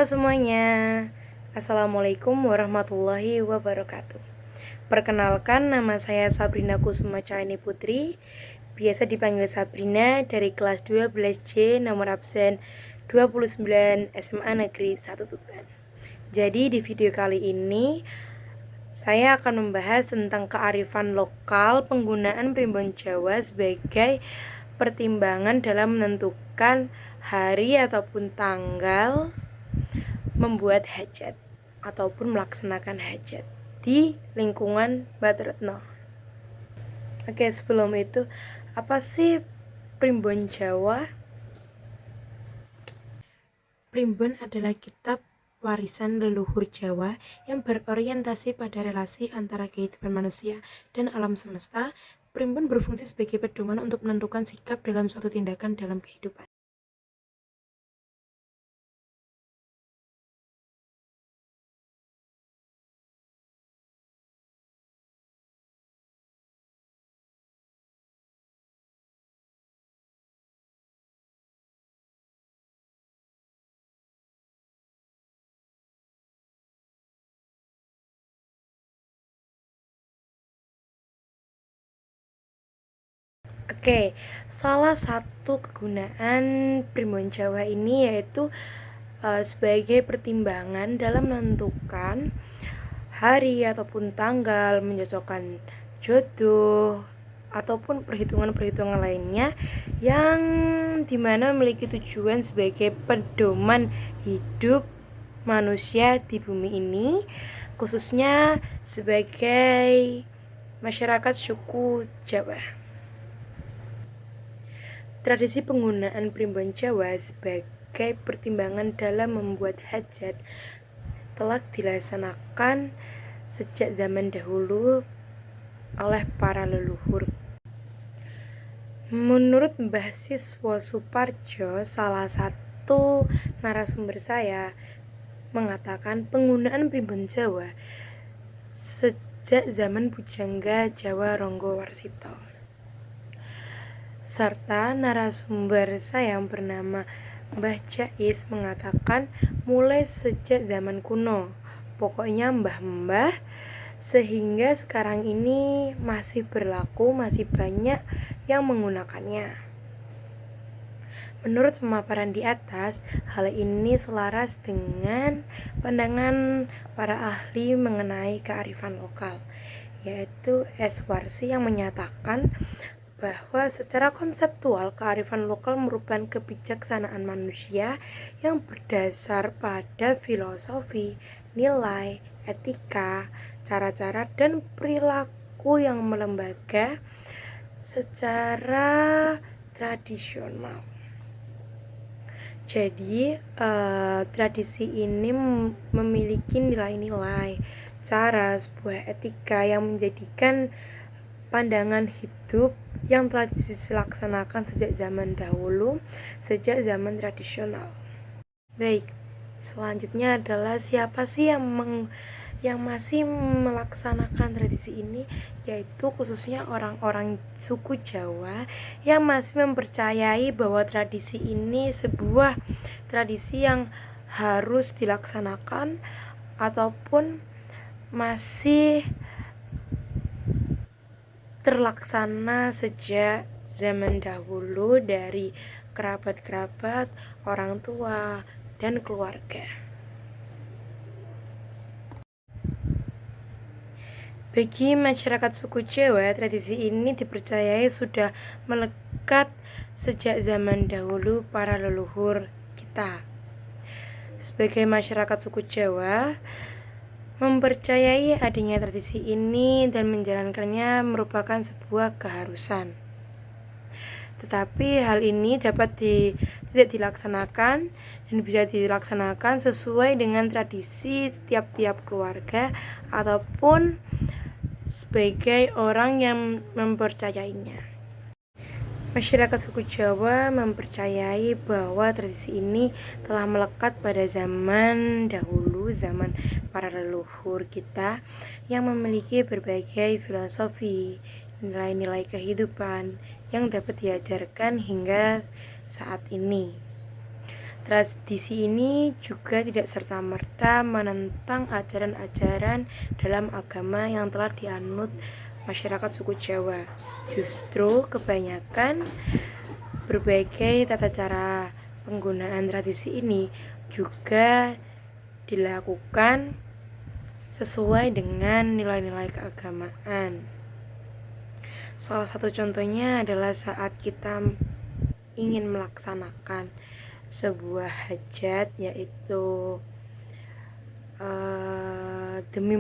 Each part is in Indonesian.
Halo semuanya, Assalamualaikum warahmatullahi wabarakatuh. Perkenalkan, nama saya Sabrina Kusuma Cahayani Putri, biasa dipanggil Sabrina, dari kelas 12C nomor absen 29 SMA Negeri 1 Tuban. Jadi di video kali ini saya akan membahas tentang kearifan lokal penggunaan primbon Jawa sebagai pertimbangan dalam menentukan hari ataupun tanggal membuat hajat ataupun melaksanakan hajat di lingkungan Batu Retno. Oke, sebelum itu, apa sih primbon Jawa? Primbon adalah kitab warisan leluhur Jawa yang berorientasi pada relasi antara kehidupan manusia dan alam semesta. Primbon berfungsi sebagai pedoman untuk menentukan sikap dalam suatu tindakan dalam kehidupan. Oke, salah satu kegunaan primbon Jawa ini yaitu sebagai pertimbangan dalam menentukan hari ataupun tanggal, mencocokkan jodoh ataupun perhitungan-perhitungan lainnya yang dimana memiliki tujuan sebagai pedoman hidup manusia di bumi ini, khususnya sebagai masyarakat suku Jawa. Tradisi penggunaan primbon Jawa sebagai pertimbangan dalam membuat hajat telah dilaksanakan sejak zaman dahulu oleh para leluhur. Menurut Mbah Siswo Suparjo, salah satu narasumber saya, mengatakan penggunaan primbon Jawa sejak zaman Pujangga Jawa Ronggo Warsito. Serta narasumber saya yang bernama Mbah Jais mengatakan mulai sejak zaman kuno, pokoknya mbah-mbah, sehingga sekarang ini masih berlaku, masih banyak yang menggunakannya. Menurut pemaparan di atas, hal ini selaras dengan pandangan para ahli mengenai kearifan lokal, yaitu S. Warsi yang menyatakan bahwa secara konseptual kearifan lokal merupakan kebijaksanaan manusia yang berdasar pada filosofi, nilai, etika, cara-cara, dan perilaku yang melembaga secara tradisional. Jadi tradisi ini memiliki nilai-nilai, cara, sebuah etika yang menjadikan pandangan hidup yang telah dilaksanakan sejak zaman dahulu, sejak zaman tradisional. Baik, selanjutnya adalah siapa sih yang masih melaksanakan tradisi ini, yaitu khususnya orang-orang suku Jawa yang masih mempercayai bahwa tradisi ini sebuah tradisi yang harus dilaksanakan ataupun masih terlaksana sejak zaman dahulu dari kerabat-kerabat, orang tua, dan keluarga. Bagi masyarakat suku Jawa, tradisi ini dipercayai sudah melekat sejak zaman dahulu para leluhur kita. Sebagai masyarakat suku Jawa, mempercayai adanya tradisi ini dan menjalankannya merupakan sebuah keharusan. Tetapi hal ini dapat tidak dilaksanakan dan bisa dilaksanakan sesuai dengan tradisi tiap-tiap keluarga ataupun sebagai orang yang mempercayainya. Masyarakat suku Jawa mempercayai bahwa tradisi ini telah melekat pada zaman dahulu, zaman para leluhur kita yang memiliki berbagai filosofi, nilai-nilai kehidupan yang dapat diajarkan hingga saat ini. Tradisi ini juga tidak serta-merta menentang ajaran-ajaran dalam agama yang telah dianut masyarakat suku Jawa. Justru kebanyakan berbagai tata cara penggunaan tradisi ini juga dilakukan sesuai dengan nilai-nilai keagamaan. Salah satu contohnya adalah saat kita ingin melaksanakan sebuah hajat, yaitu demi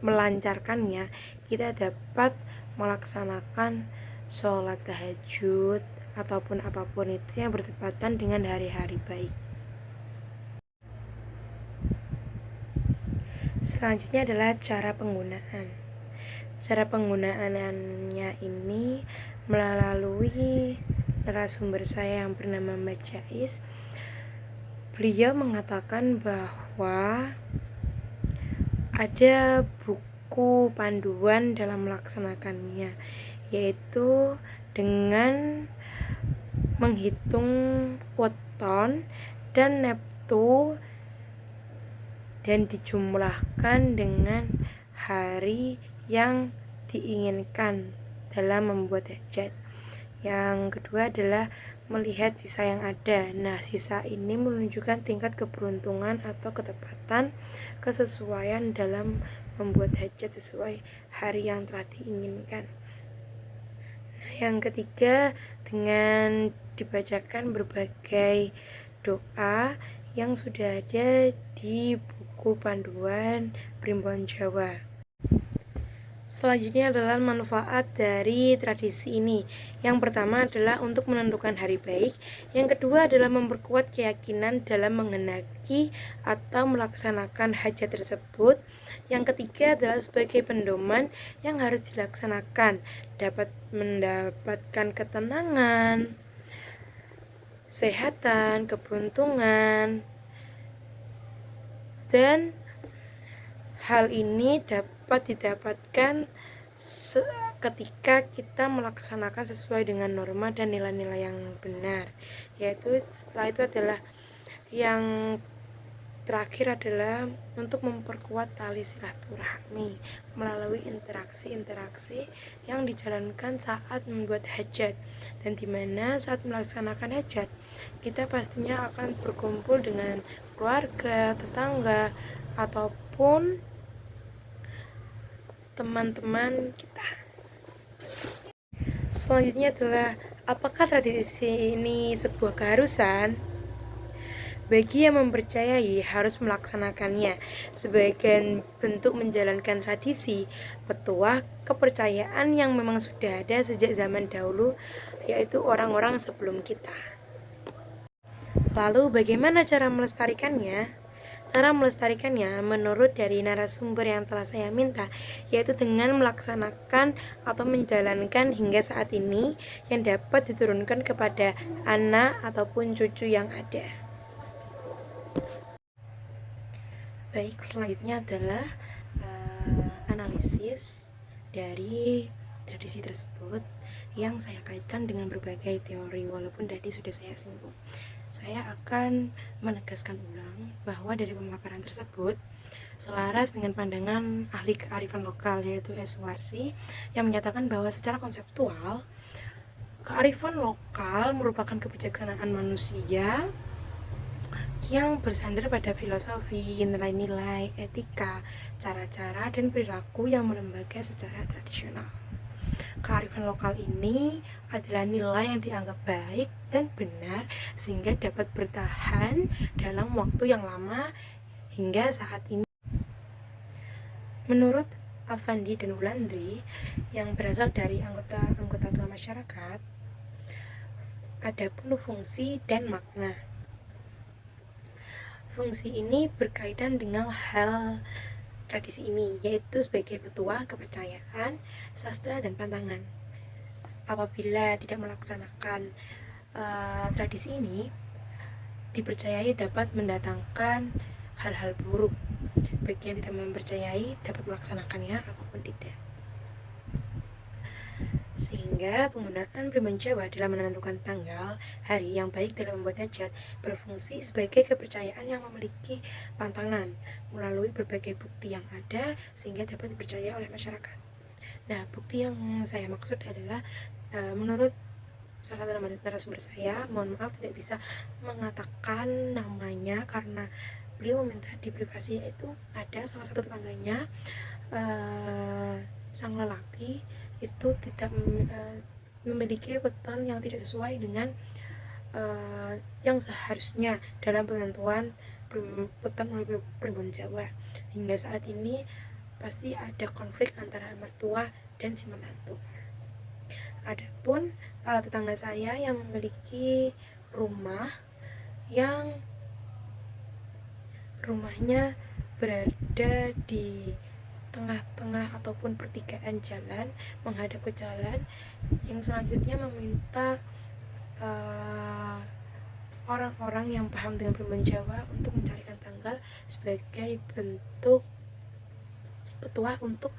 melancarkannya kita dapat melaksanakan sholat tahajud ataupun apapun itu yang bertepatan dengan hari-hari baik. Selanjutnya adalah cara penggunaan. Cara penggunaannya ini melalui narasumber saya yang bernama Mbak Jais. Beliau mengatakan bahwa ada buku panduan dalam melaksanakannya, yaitu dengan menghitung weton dan neptu dan dijumlahkan dengan hari yang diinginkan dalam membuat hajat. Yang kedua adalah melihat sisa yang ada. Nah, sisa ini menunjukkan tingkat keberuntungan atau ketepatan kesesuaian dalam membuat hajat sesuai hari yang telah diinginkan. Nah, yang ketiga dengan dibacakan berbagai doa yang sudah ada di buku panduan Primbon Jawa. Selanjutnya adalah manfaat dari tradisi ini. Yang pertama adalah untuk menentukan hari baik. Yang kedua adalah memperkuat keyakinan dalam mengenaki atau melaksanakan hajat tersebut. Yang ketiga adalah sebagai pedoman yang harus dilaksanakan, dapat mendapatkan ketenangan, kesehatan, keberuntungan, dan hal ini dapat didapatkan ketika kita melaksanakan sesuai dengan norma dan nilai-nilai yang benar. Yaitu setelah itu adalah yang terakhir adalah untuk memperkuat tali silaturahmi melalui interaksi-interaksi yang dijalankan saat membuat hajat, dan dimana saat melaksanakan hajat kita pastinya akan berkumpul dengan keluarga, tetangga, ataupun teman-teman kita. Selanjutnya adalah apakah tradisi ini sebuah keharusan? Bagi yang mempercayai harus melaksanakannya sebagai bentuk menjalankan tradisi, petuah, kepercayaan yang memang sudah ada sejak zaman dahulu, yaitu orang-orang sebelum kita. Lalu bagaimana cara melestarikannya? Cara melestarikannya menurut dari narasumber yang telah saya minta, yaitu dengan melaksanakan atau menjalankan hingga saat ini yang dapat diturunkan kepada anak ataupun cucu yang ada. Baik, selanjutnya adalah analisis dari tradisi tersebut yang saya kaitkan dengan berbagai teori, walaupun tadi sudah saya singgung. Saya akan menegaskan ulang bahwa dari pemaparan tersebut selaras dengan pandangan ahli kearifan lokal, yaitu Eswarsi, yang menyatakan bahwa secara konseptual kearifan lokal merupakan kebijaksanaan manusia yang bersandar pada filosofi, nilai-nilai, etika, cara-cara, dan perilaku yang melembaga secara tradisional. Kearifan lokal ini adalah nilai yang dianggap baik dan benar sehingga dapat bertahan dalam waktu yang lama hingga saat ini. Menurut Afandi dan Wulandri yang berasal dari anggota tua masyarakat, ada penuh fungsi dan makna. Fungsi ini berkaitan dengan hal tradisi ini, yaitu sebagai petuah, kepercayaan, sastra, dan pantangan. Apabila tidak melaksanakan tradisi ini, dipercayai dapat mendatangkan hal-hal buruk. Bagi yang tidak mempercayai dapat melaksanakannya ataupun tidak. sehingga penggunaan primbon Jawa dalam menentukan tanggal hari yang baik dalam membuat hajat berfungsi sebagai kepercayaan yang memiliki pantangan melalui berbagai bukti yang ada sehingga dapat dipercaya oleh masyarakat. Nah, bukti yang saya maksud adalah menurut salah satu narasumber saya, mohon maaf tidak bisa mengatakan namanya karena beliau meminta di privasi, itu ada salah satu tetangganya, sang lelaki itu tidak memiliki weton yang tidak sesuai dengan yang seharusnya dalam penentuan weton melalui primbon Jawa. Hingga saat ini pasti ada konflik antara mertua dan si menantu. Adapun tetangga saya yang memiliki rumah yang rumahnya berada di tengah-tengah ataupun pertigaan jalan menghadap ke jalan, yang selanjutnya meminta orang-orang yang paham dengan primbon Jawa untuk mencarikan tanggal sebagai bentuk petuah untuk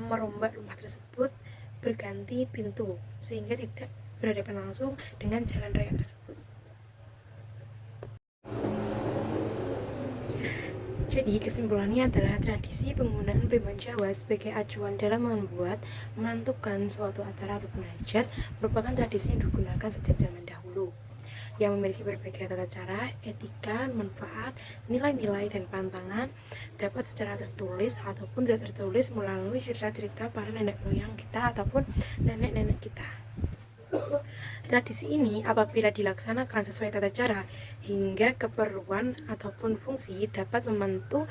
merombak rumah tersebut berganti pintu sehingga tidak berhadapan langsung dengan jalan raya tersebut. Jadi kesimpulannya adalah tradisi penggunaan primbon Jawa sebagai acuan dalam membuat menentukan suatu acara ataupun hajat merupakan tradisi yang digunakan sejak zaman dahulu, yang memiliki berbagai tata cara, etika, manfaat, nilai-nilai, dan pantangan, dapat secara tertulis ataupun tidak tertulis melalui cerita-cerita para nenek moyang kita ataupun nenek-nenek kita. Tradisi ini apabila dilaksanakan sesuai tata cara hingga keperluan ataupun fungsi dapat membantu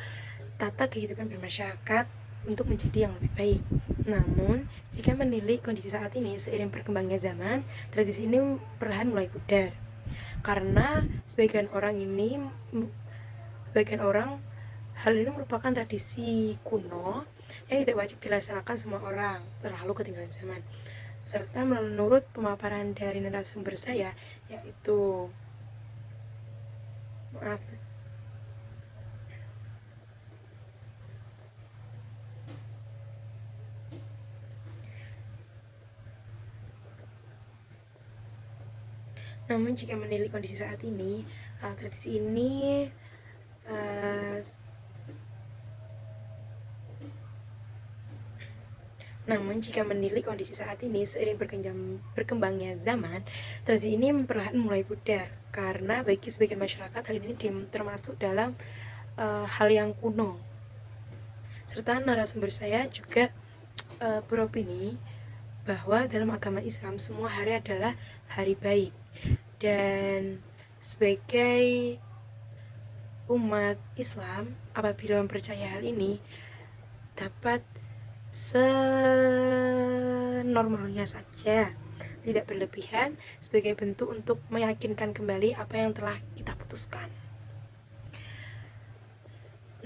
tata kehidupan bermasyarakat untuk menjadi yang lebih baik. Namun, jika menilik kondisi saat ini seiring berkembangnya zaman, tradisi ini perlahan mulai pudar. Karena sebagian orang hal ini merupakan tradisi kuno yang tidak wajib dilaksanakan semua orang, terlalu ketinggalan zaman. Serta menurut pemaparan dari narasumber saya, yaitu namun jika menilik kondisi saat ini, tradisi ini seiring berkembangnya zaman, tradisi ini perlahan mulai pudar karena bagi sebagian masyarakat hal ini termasuk dalam hal yang kuno. Serta narasumber saya juga beropini bahwa dalam agama Islam semua hari adalah hari baik, dan sebagai umat Islam apabila mempercayai hal ini dapat senormalnya saja, tidak berlebihan, sebagai bentuk untuk meyakinkan kembali apa yang telah kita putuskan.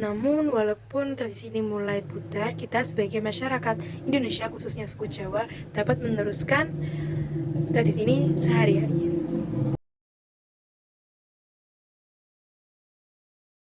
Namun walaupun tradisi ini mulai pudar, kita sebagai masyarakat Indonesia khususnya suku Jawa dapat meneruskan tradisi ini sehari-hari.